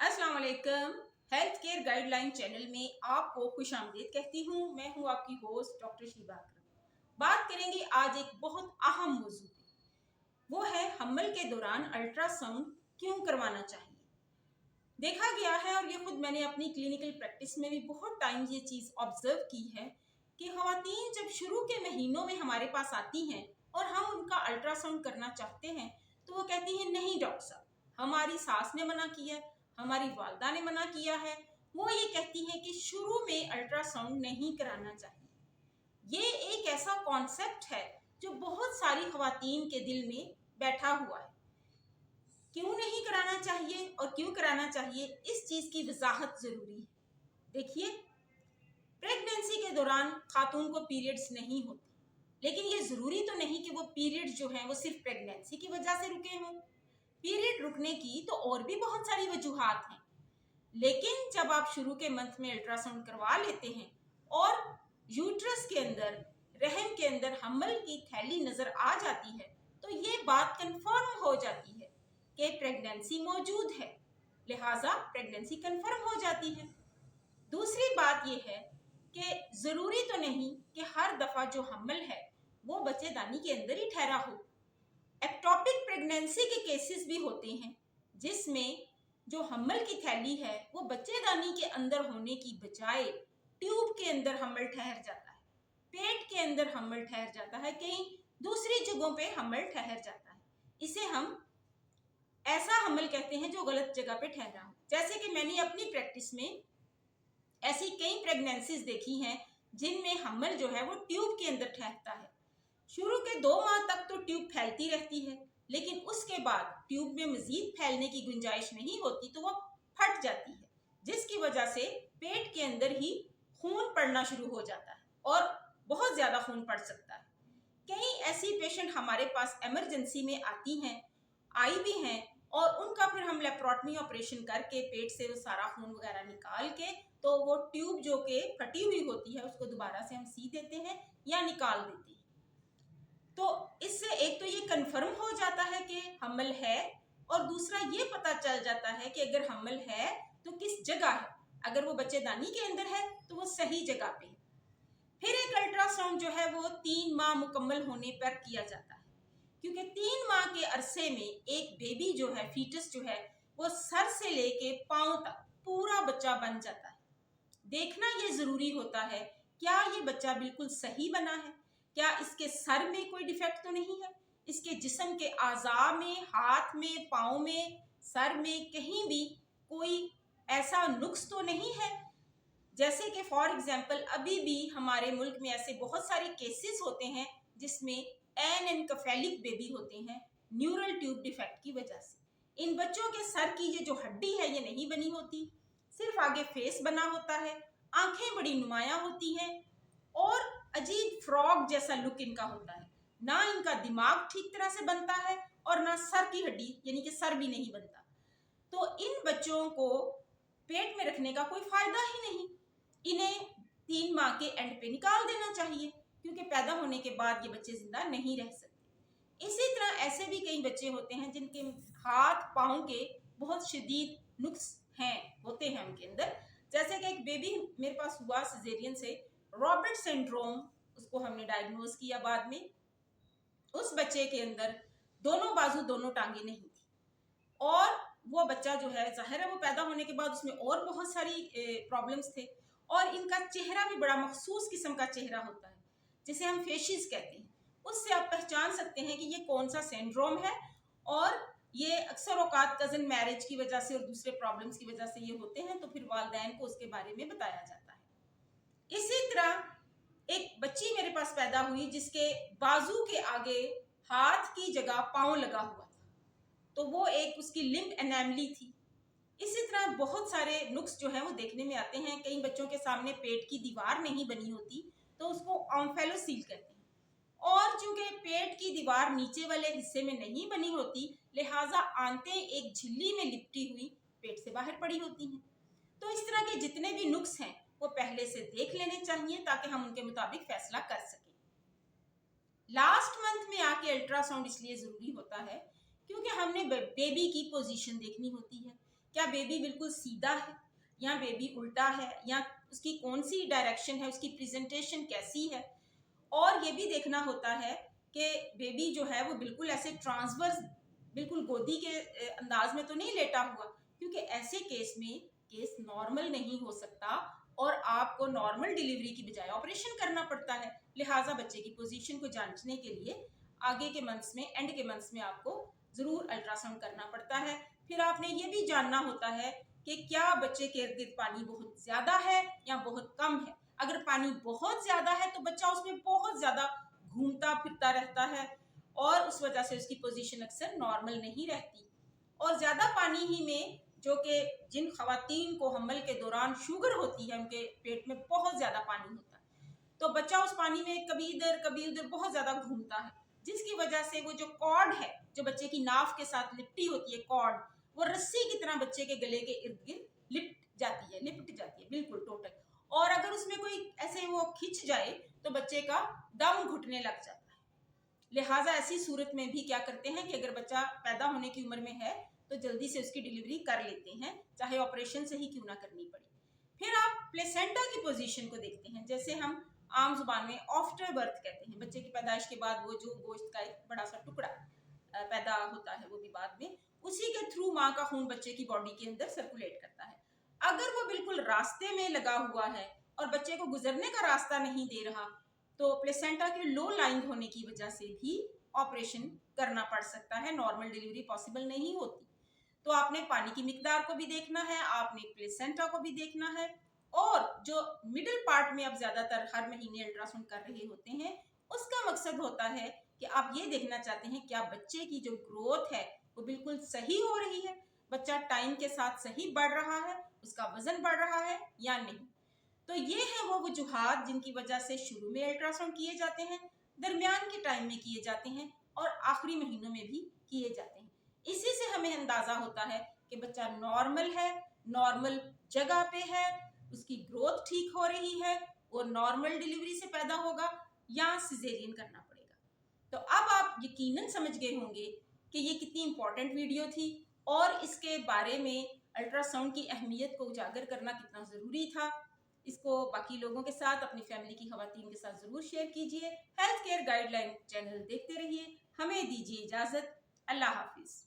अस्सलाम वालेकुम। Health care guideline channel में आपको खुशामदीद कहती हूँ। मैं हूँ आपकी होस्ट डॉक्टर शीबा अकरम। बात करेंगे आज एक बहुत अहम मौजू पे, वो है हमल के दौरान अल्ट्रासाउंड क्यों करवाना चाहिए। देखा गया है और ये खुद मैंने अपनी क्लिनिकल प्रैक्टिस में भी बहुत टाइम ये चीज़ ऑब्जर्व की है कि ख़वातीन जब शुरू के महीनों में हमारे पास आती हैं और हम उनका अल्ट्रासाउंड करना चाहते हैं तो वो कहती हैं नहीं डॉक्टर साहब, हमारी सास ने मना किया है, हमारी वालदा ने मना किया है। वो ये कहती हैं कि शुरू में अल्ट्रासाउंड नहीं कराना चाहिए। ये एक ऐसा कॉन्सेप्ट है जो बहुत सारी ख़वातीन के दिल में बैठा हुआ है। क्यों नहीं कराना चाहिए और क्यों कराना चाहिए, इस चीज़ की वजाहत ज़रूरी है। देखिए, प्रेगनेंसी के दौरान खातून को पीरियड्स नहीं होते, लेकिन ये ज़रूरी तो नहीं कि वो पीरियड्स जो हैं वो सिर्फ प्रेगनेंसी की वजह से रुके हों। पीरियड रुकने की तो और भी बहुत सारी वजूहात हैं, लेकिन जब आप शुरू के मंथ में अल्ट्रासाउंड करवा लेते हैं और यूट्रस के अंदर, रहम के अंदर हमल की थैली नज़र आ जाती है तो ये बात कंफर्म हो जाती है कि प्रेगनेंसी मौजूद है, लिहाजा प्रेगनेंसी कंफर्म हो जाती है। दूसरी बात यह है कि ज़रूरी तो नहीं कि हर दफ़ा जो हमल है वो बच्चेदानी के अंदर ही ठहरा हो। एक्टोपिक प्रेगनेंसी के केसेस भी होते हैं जिसमें जो हमल की थैली है वो बच्चेदानी के अंदर होने की बजाय ट्यूब के अंदर हमल ठहर जाता है, पेट के अंदर हमल ठहर जाता है, कहीं दूसरी जगहों पे हमल ठहर जाता है। इसे हम ऐसा हमल कहते हैं जो गलत जगह पे ठहरा हो। जैसे कि मैंने अपनी प्रैक्टिस में ऐसी कई प्रेगनेंसीज देखी हैं जिनमें हमल जो है वो ट्यूब के अंदर ठहरता है। शुरू के 2 माह तक तो ट्यूब फैलती रहती है, लेकिन उसके बाद ट्यूब में मजीद फैलने की गुंजाइश नहीं होती तो वो फट जाती है, जिसकी वजह से पेट के अंदर ही खून पड़ना शुरू हो जाता है और बहुत ज़्यादा खून पड़ सकता है। कई ऐसी पेशेंट हमारे पास इमरजेंसी में आती हैं, आई भी हैं, और उनका फिर हम लेप्रोटमी ऑपरेशन करके पेट से वो सारा खून वगैरह निकाल के तो वो ट्यूब जो कि फटी हुई होती है उसको दोबारा से हम सी देते हैं या निकाल देते हैं। तो इससे एक तो ये कंफर्म हो जाता है कि हमल है, और दूसरा ये पता चल जाता है कि अगर हमल है तो किस जगह है। अगर वो बच्चेदानी के अंदर है तो वो सही जगह पे है। फिर एक अल्ट्रासाउंड जो है वो 3 माह मुकम्मल होने पर किया जाता है, क्योंकि 3 माह के अरसे में एक बेबी जो है, फीटस जो है, वो सर से लेके पांव तक पूरा बच्चा बन जाता है। देखना ये जरूरी होता है क्या ये बच्चा बिल्कुल सही बना है, क्या इसके सर में कोई डिफेक्ट तो नहीं है, इसके जिस्म के आज़ा में, हाथ में, पाँव में, सर में कहीं भी कोई ऐसा नुक्स तो नहीं है। जैसे कि फॉर एग्जांपल अभी भी हमारे मुल्क में ऐसे बहुत सारे केसेस होते हैं जिसमें एनकेफेलिक बेबी होते हैं न्यूरल ट्यूब डिफेक्ट की वजह से। इन बच्चों के सर की ये जो हड्डी है ये नहीं बनी होती, सिर्फ आगे फेस बना होता है, आंखें बड़ी नुमाया होती हैं और अजीब फ्रॉग जैसा लुक इनका होता है। ना इनका दिमाग ठीक तरह से बनता है और ना सर की हड्डी यानी कि सर भी नहीं बनता। तो इन बच्चों को पेट में रखने का कोई फायदा ही नहीं। इन्हें 3 माह के एंड पे निकाल देना चाहिए, क्योंकि पैदा होने के बाद ये बच्चे जिंदा नहीं रह सकते। इसी तरह ऐसे भी कई बच्चे होते हैं जिनके हाथ पाँव के बहुत शदीद नुक्स होते हैं उनके अंदर। जैसे कि एक बेबी मेरे पास हुआ सिजेरियन से, रॉबर्ट सिंड्रोम उसको हमने डायग्नोज किया बाद में। उस बच्चे के अंदर दोनों बाजू, दोनों टांगे नहीं थी, और वो बच्चा जो है, जाहिर है वो पैदा होने के बाद उसमें और बहुत सारी प्रॉब्लम्स थे, और इनका चेहरा भी बड़ा मखसूस किस्म का चेहरा होता है जिसे हम फेशिस कहते हैं। उससे आप पहचान सकते हैं कि ये कौन सा सिंड्रोम है, और ये अक्सर औकात कज़न मैरिज की वजह से और दूसरे प्रॉब्लम्स की वजह से ये होते हैं, तो फिर वालिदैन को उसके बारे में बताया जाता है। इसी तरह एक बच्ची मेरे पास पैदा हुई जिसके बाजू के आगे हाथ की जगह पाँव लगा हुआ था, तो वो एक उसकी लिम्ब एनेमली थी। इसी तरह बहुत सारे नुक्स जो है वो देखने में आते हैं। कई बच्चों के सामने पेट की दीवार नहीं बनी होती तो उसको ऑम्फेलोसील कहते हैं, और चूंकि पेट की दीवार नीचे वाले हिस्से में नहीं बनी होती, लिहाजा आंतें एक झिल्ली में लिपटी हुई पेट से बाहर पड़ी होती हैं। तो इस तरह के जितने भी नुक्स हैं वो पहले से देख लेने चाहिए ताकि हम उनके मुताबिक फैसला कर सकें। लास्ट मंथ में आके अल्ट्रासाउंड इसलिए ज़रूरी होता है क्योंकि हमने बेबी की पोजीशन देखनी होती है। क्या बेबी बिल्कुल सीधा है या बेबी उल्टा है, या उसकी कौन सी डायरेक्शन है, उसकी प्रेजेंटेशन कैसी है। और ये भी देखना होता है कि बेबी जो है वो बिल्कुल ऐसे ट्रांसवर्स, बिल्कुल गोदी के अंदाज में तो नहीं लेटा हुआ, क्योंकि ऐसे केस में केस नॉर्मल नहीं हो सकता और आपको नॉर्मल डिलीवरी की बजाय ऑपरेशन करना पड़ता है। लिहाजा बच्चे की पोजीशन को जांचने के लिए आगे के मंथ्स में, एंड के मंथ्स में आपको जरूर अल्ट्रासाउंड करना पड़ता है। फिर आपने ये भी जानना होता है कि क्या बच्चे के इर्द गिर्द पानी बहुत ज्यादा है या बहुत कम है। अगर पानी बहुत ज्यादा है तो बच्चा उसमें बहुत ज्यादा घूमता फिरता रहता है और उस वजह से उसकी पोजीशन अक्सर नॉर्मल नहीं रहती। और ज्यादा पानी ही में, जो कि जिन खवातीन को हमल के दौरान शुगर होती है, उनके पेट में बहुत ज्यादा पानी होता है, तो बच्चा उस पानी में कभी इधर कभी उधर बहुत ज्यादा घूमता है, जिसकी वजह से वो जो कॉर्ड है जो बच्चे की नाव के साथ लिपटी होती है, कॉर्ड, वो रस्सी की तरह बच्चे के गले के इर्द गिर्द लिपट जाती है बिल्कुल टोटल। और अगर उसमें कोई ऐसे वो खिंच जाए तो बच्चे का दम घुटने लग जाता है। लिहाजा ऐसी सूरत में भी क्या करते हैं कि अगर बच्चा पैदा होने की उम्र में है तो जल्दी से उसकी डिलीवरी कर लेते हैं, चाहे ऑपरेशन से ही क्यों ना करनी पड़े। फिर आप प्लेसेंटा की पोजीशन को देखते हैं, जैसे हम आम जुबान में आफ्टर बर्थ कहते हैं। बच्चे की पैदाइश के बाद वो जो गोश्त का एक बड़ा सा टुकड़ा पैदा होता है, वो भी बाद में, उसी के थ्रू माँ का खून बच्चे की बॉडी के अंदर सर्कुलेट करता है। अगर वो बिल्कुल रास्ते में लगा हुआ है और बच्चे को गुजरने का रास्ता नहीं दे रहा, तो प्लेसेंटा के लो लाइंग होने की वजह से भी ऑपरेशन करना पड़ सकता है, नॉर्मल डिलीवरी पॉसिबल नहीं होती। तो आपने पानी की मिकदार को भी देखना है, आपने प्लेसेंटा को भी देखना है, और जो मिडिल पार्ट में आप ज्यादातर हर महीने अल्ट्रासाउंड कर रहे होते हैं, उसका मकसद होता है कि आप ये देखना चाहते हैं क्या बच्चे की जो ग्रोथ है वो बिल्कुल सही हो रही है, बच्चा टाइम के साथ सही बढ़ रहा है, उसका वजन बढ़ रहा है या नहीं। तो ये है वो वजूहात जिनकी वजह से शुरू में अल्ट्रासाउंड किए जाते हैं, दरमियान के टाइम में किए जाते हैं और आखिरी महीनों में भी किए जाते हैं। इसी से हमें अंदाजा होता है कि बच्चा नॉर्मल है, नॉर्मल जगह पे है, उसकी ग्रोथ ठीक हो रही है, वो नॉर्मल डिलीवरी से पैदा होगा या सिजेरियन करना पड़ेगा। तो अब आप यकीनन समझ गए होंगे कि ये कितनी इंपॉर्टेंट वीडियो थी और इसके बारे में अल्ट्रासाउंड की अहमियत को उजागर करना कितना ज़रूरी था। इसको बाकी लोगों के साथ, अपनी फैमिली की खवातीन के साथ ज़रूर शेयर कीजिए। हेल्थ केयर गाइडलाइन चैनल देखते रहिए। हमें दीजिए इजाज़त। अल्लाह हाफिज़।